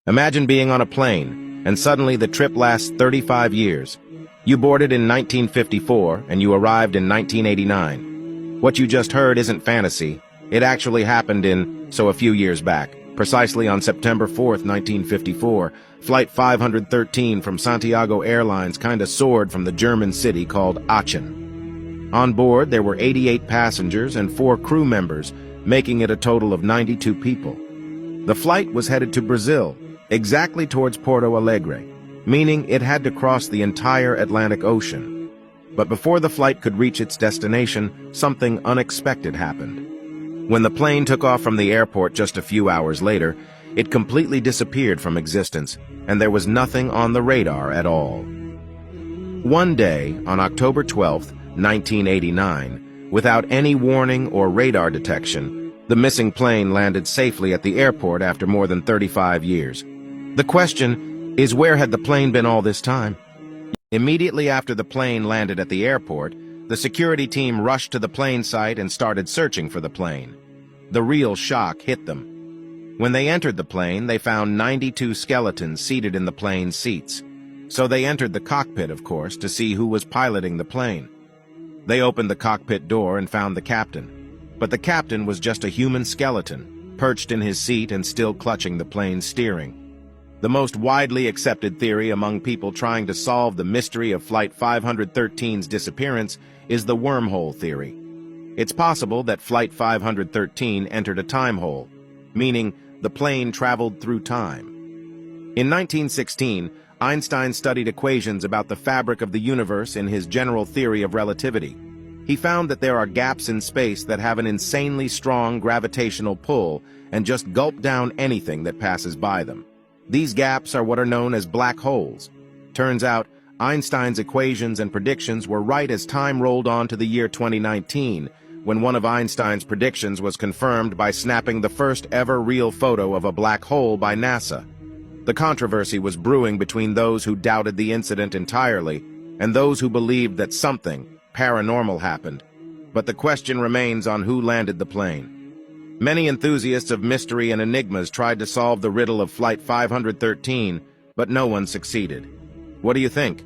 Imagine being on a plane, and suddenly the trip lasts 35 years. You boarded in 1954, and you arrived in 1989. What you just heard isn't fantasy. It actually happened a few years back. Precisely on September 4th, 1954, Flight 513 from Santiago Airlines kinda soared from the German city called Aachen. On board, there were 88 passengers and 4 crew members, making it a total of 92 people. The flight was headed to Brazil, exactly towards Porto Alegre, meaning it had to cross the entire Atlantic Ocean. But before the flight could reach its destination, something unexpected happened. When the plane took off from the airport just a few hours later, it completely disappeared from existence, and there was nothing on the radar at all. One day, on October 12, 1989, without any warning or radar detection, the missing plane landed safely at the airport after more than 35 years. The question is, where had the plane been all this time? Immediately after the plane landed at the airport, the security team rushed to the plane site and started searching for the plane. The real shock hit them. When they entered the plane, they found 92 skeletons seated in the plane's seats. So they entered the cockpit, of course, to see who was piloting the plane. They opened the cockpit door and found the captain. But the captain was just a human skeleton, perched in his seat and still clutching the plane's steering. The most widely accepted theory among people trying to solve the mystery of Flight 513's disappearance is the wormhole theory. It's possible that Flight 513 entered a time hole, meaning the plane traveled through time. In 1916, Einstein studied equations about the fabric of the universe in his general theory of relativity. He found that there are gaps in space that have an insanely strong gravitational pull and just gulp down anything that passes by them. These gaps are what are known as black holes. Turns out, Einstein's equations and predictions were right as time rolled on to the year 2019, when one of Einstein's predictions was confirmed by snapping the first ever real photo of a black hole by NASA. The controversy was brewing between those who doubted the incident entirely and those who believed that something paranormal happened. But the question remains on who landed the plane. Many enthusiasts of mystery and enigmas tried to solve the riddle of Flight 513, but no one succeeded. What do you think?